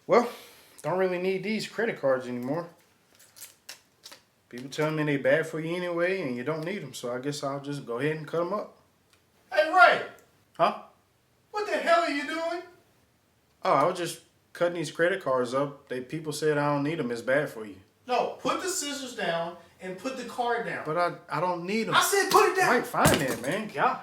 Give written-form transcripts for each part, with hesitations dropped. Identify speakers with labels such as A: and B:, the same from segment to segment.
A: Well, don't really need these credit cards anymore. People tell me they bad for you anyway, and you don't need them. So I guess I'll just go ahead and cut them up.
B: Hey, Ray,
A: Huh?
B: what the hell are you doing?
A: Oh, I was just cutting these credit cards up. People said I don't need them. It's bad for you.
B: No, put the scissors down and put the card down.
A: But I don't need them.
B: I said put it down.
A: Right, fine then, man. God.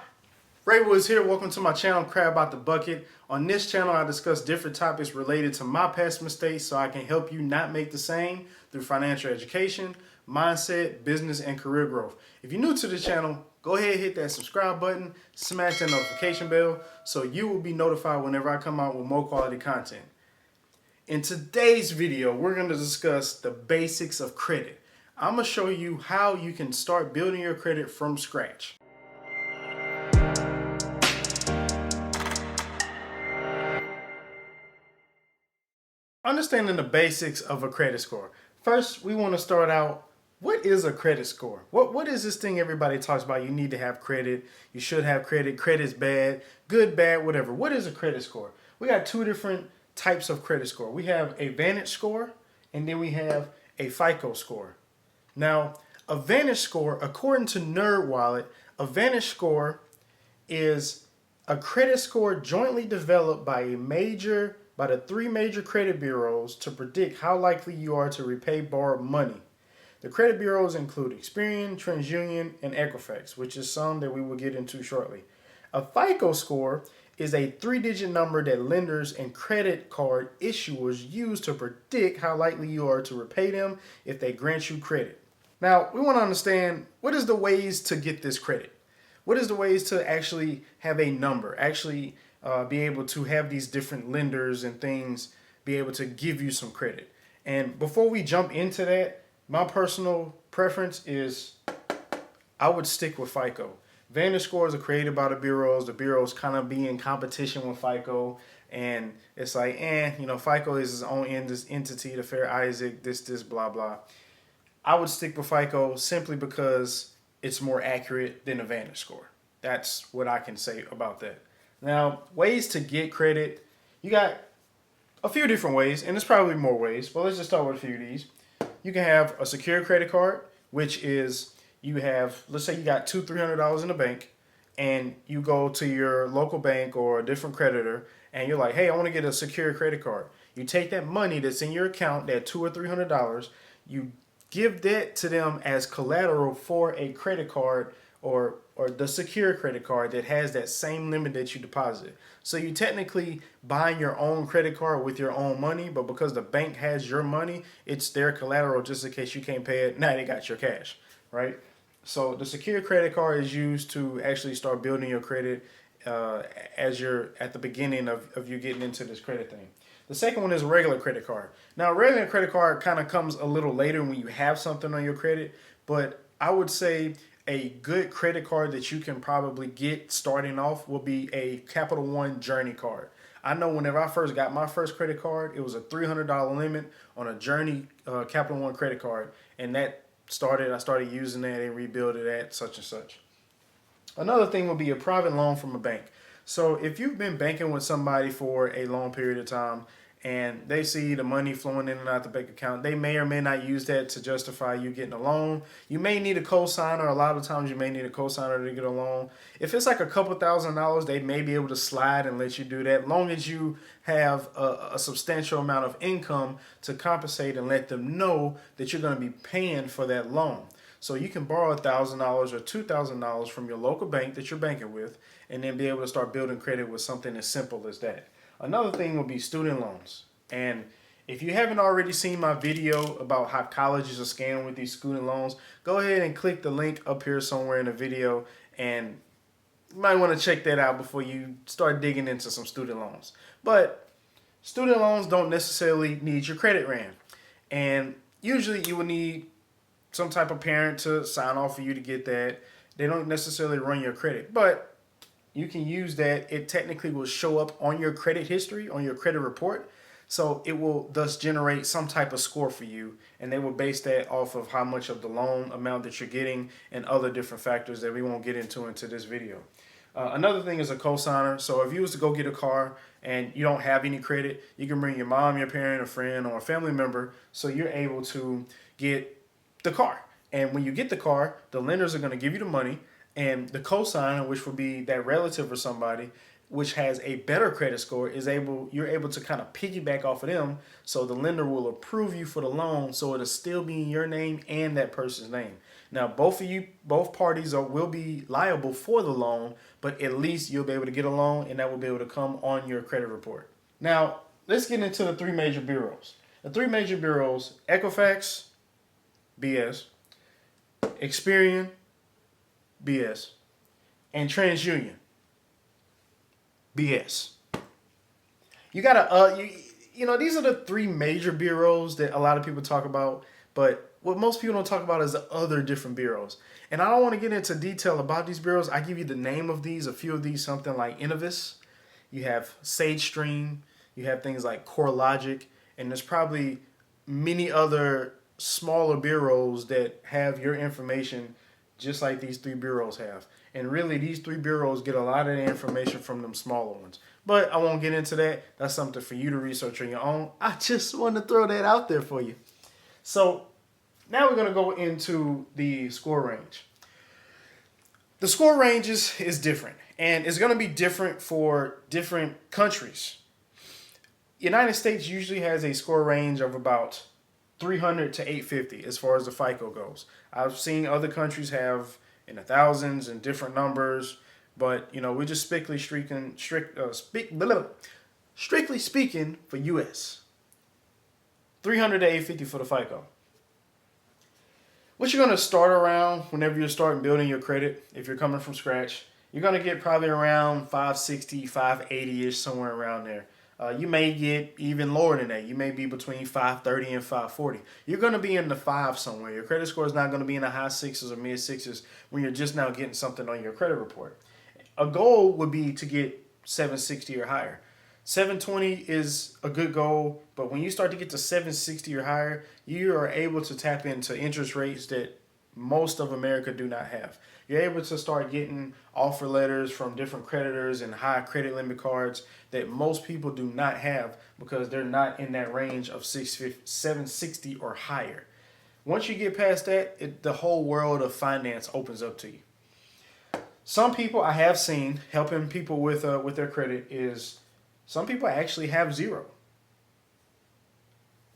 A: Ray Woods here. Welcome to my channel, Crab Out the Bucket. On this channel, I discuss different topics related to my past mistakes so I can help you not make the same through financial education, mindset, business, and career growth. If you're new to the channel, go ahead and hit that subscribe button, smash that notification bell so you will be notified whenever I come out with more quality content. In today's video, we're going to discuss the basics of credit. I'm going to show you how you can start building your credit from scratch. Understanding the basics of a credit score. First, we want to start out, what is a credit score? What is this thing everybody talks about? You need to have credit. You should have credit. Credit's bad. Good, bad, whatever. What is a credit score? We got two different types of credit score. We have a Vantage score, and then we have a FICO score. Now, a Vantage score, according to NerdWallet, a Vantage score is a credit score jointly developed by the three major credit bureaus to predict how likely you are to repay borrowed money. The credit bureaus include Experian, TransUnion, and Equifax, which is some that we will get into shortly. A FICO score is a three-digit number that lenders and credit card issuers use to predict how likely you are to repay them if they grant you credit. Now, we want to understand what is the ways to get this credit. What is the ways to actually have a number, actually be able to have these different lenders and things be able to give you some credit. And before we jump into that, my personal preference is I would stick with FICO. Vantage scores are created by the bureaus. The bureaus kind of be in competition with FICO. And it's like, FICO is its own entity, the Fair Isaac, this, blah, blah. I would stick with FICO simply because it's more accurate than a Vantage score. That's what I can say about that. Now, ways to get credit, you got a few different ways, and there's probably more ways, but let's just start with a few of these. You can have a secure credit card, which is you have, let's say you got $200-300 in the bank, and you go to your local bank or a different creditor, and you're like, hey, I want to get a secure credit card. You take that money that's in your account, that $200 or $300, you give that to them as collateral for a credit card or the secure credit card that has that same limit that you deposited. So you technically buying your own credit card with your own money, but because the bank has your money, it's their collateral just in case you can't pay it. Now they got your cash, right? So the secure credit card is used to actually start building your credit as you're at the beginning of you getting into this credit thing. The second one is a regular credit card. Now, a regular credit card kind of comes a little later when you have something on your credit, but I would say a good credit card that you can probably get starting off will be a Capital One Journey card. I know whenever I first got my first credit card, it was a $300 limit on a Journey Capital One credit card, and I started using that and rebuilt it at such and such. Another thing would be a private loan from a bank. So if you've been banking with somebody for a long period of time and they see the money flowing in and out the bank account, they may or may not use that to justify you getting a loan. You may need a cosigner. A lot of times you may need a cosigner to get a loan. If it's like a couple $1,000s, they may be able to slide and let you do that, as long as you have a substantial amount of income to compensate and let them know that you're going to be paying for that loan. So you can borrow $1,000 or $2,000 from your local bank that you're banking with and then be able to start building credit with something as simple as that. Another thing would be student loans. And if you haven't already seen my video about how colleges are scamming with these student loans, go ahead and click the link up here somewhere in the video, and you might want to check that out before you start digging into some student loans. But student loans don't necessarily need your credit ran. And usually you will need some type of parent to sign off for you to get that. They don't necessarily run your credit, but you can use that. It technically will show up on your credit history, on your credit report. So it will thus generate some type of score for you, and they will base that off of how much of the loan amount that you're getting and other different factors that we won't get into this video. Another thing is a cosigner. So if you was to go get a car and you don't have any credit, you can bring your mom, your parent, a friend, or a family member, so you're able to get the car. And when you get the car, the lenders are going to give you the money, and the cosigner, which would be that relative or somebody which has a better credit score, you're able to kind of piggyback off of them, so the lender will approve you for the loan, so it'll still be in your name and that person's name. Now both parties will be liable for the loan, but at least you'll be able to get a loan, and that will be able to come on your credit report. Now let's get into the three major bureaus. The three major bureaus: Equifax, BS; Experian, BS; and TransUnion, BS. You gotta, these are the three major bureaus that a lot of people talk about, but what most people don't talk about is the other different bureaus. And I don't want to get into detail about these bureaus. I give you the name of these, a few of these, something like Innovis. You have SageStream. You have things like CoreLogic, and there's probably many other smaller bureaus that have your information just like these three bureaus have. And really, these three bureaus get a lot of the information from them smaller ones. But I won't get into that. That's something for you to research on your own. I just want to throw that out there for you. So now we're going to go into the score range. The score range is different, and it's going to be different for different countries. United States usually has a score range of about 300 to 850 as far as the FICO goes. I've seen other countries have in the thousands and different numbers, but we're just strictly speaking for US. 300 to 850 for the FICO. What you're going to start around whenever you're starting building your credit, if you're coming from scratch, you're going to get probably around 560, 580-ish, somewhere around there. You may get even lower than that. You may be between 530 and 540. You're going to be in the five somewhere. Your credit score is not going to be in the high sixes or mid sixes when you're just now getting something on your credit report. A goal would be to get 760 or higher. 720 is a good goal, but when you start to get to 760 or higher, you are able to tap into interest rates that most of America do not have. You're able to start getting offer letters from different creditors and high credit limit cards that most people do not have because they're not in that range of 760 or higher. Once you get past that, the whole world of finance opens up to you. Some people I have seen helping people with their credit is some people actually have zero.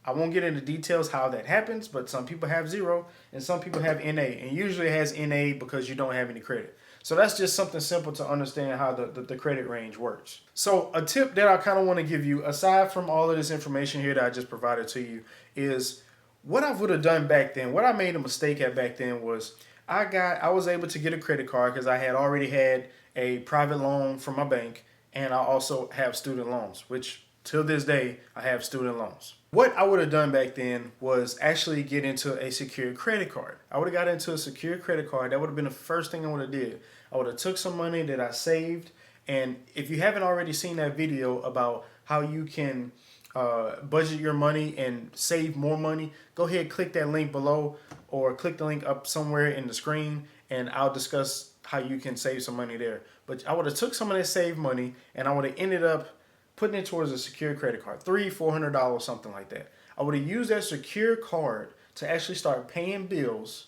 A: I won't get into details how that happens, but some people have zero and some people have NA. And usually it has NA because you don't have any credit. So that's just something simple to understand how the credit range works. So a tip that I kind of want to give you, aside from all of this information here that I just provided to you, is what I would have done back then. What I made a mistake at back then was I was able to get a credit card because I had already had a private loan from my bank, and I also have student loans, which till this day I have student loans. What I would have done back then was actually get into a secured credit card. I would have got into a secured credit card. That would have been the first thing I would have did. I would have took some money that I saved, and if you haven't already seen that video about how you can budget your money and save more money, go ahead, click that link below or click the link up somewhere in the screen, and I'll discuss how you can save some money there. But I would have took some of that saved money and I would have ended up putting it towards a secure credit card, $300-$400, something like that. I would have used that secure card to actually start paying bills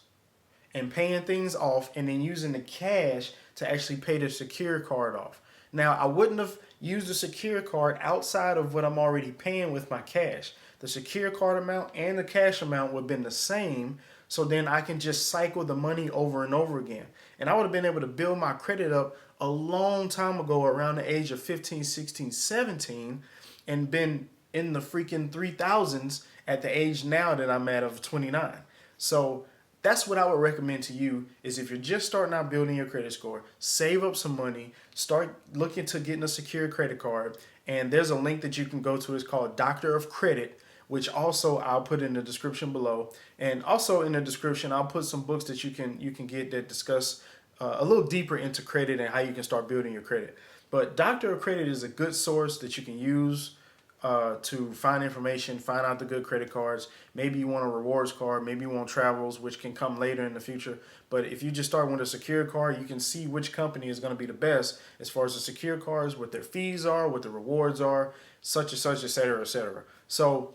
A: and paying things off, and then using the cash to actually pay the secure card off. Now, I wouldn't have used the secure card outside of what I'm already paying with my cash. The secure card amount and the cash amount would have been the same, so then I can just cycle the money over and over again. And I would have been able to build my credit up a long time ago, around the age of 15, 16, 17, and been in the freaking 3000s at the age now that I'm at of 29. So that's what I would recommend to you, is if you're just starting out building your credit score, save up some money, start looking to getting a secure credit card. And there's a link that you can go to. It's called Doctor of Credit, which also I'll put in the description below. And also in the description, I'll put some books that you can get that discuss a little deeper into credit and how you can start building your credit. But Doctor of Credit is a good source that you can use to find information, find out the good credit cards. Maybe you want a rewards card, maybe you want travels, which can come later in the future. But if you just start with a secure card, you can see which company is going to be the best as far as the secure cards, what their fees are, what the rewards are, such and such, etc., etc. So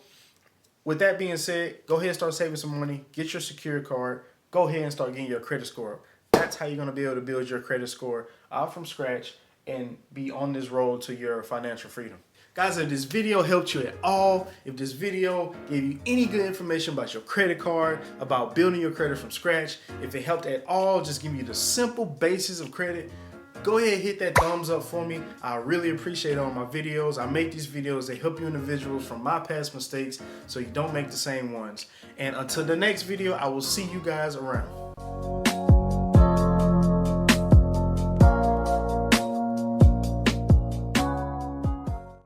A: with that being said, go ahead and start saving some money, get your secure card, go ahead and start getting your credit score up. That's how you're going to be able to build your credit score out from scratch and be on this road to your financial freedom. Guys, if this video helped you at all, if this video gave you any good information about your credit card, about building your credit from scratch, if it helped at all, just give you the simple basis of credit, go ahead and hit that thumbs up for me. I really appreciate it on my videos. I make these videos, they help you individuals from my past mistakes so you don't make the same ones. And until the next video, I will see you guys around.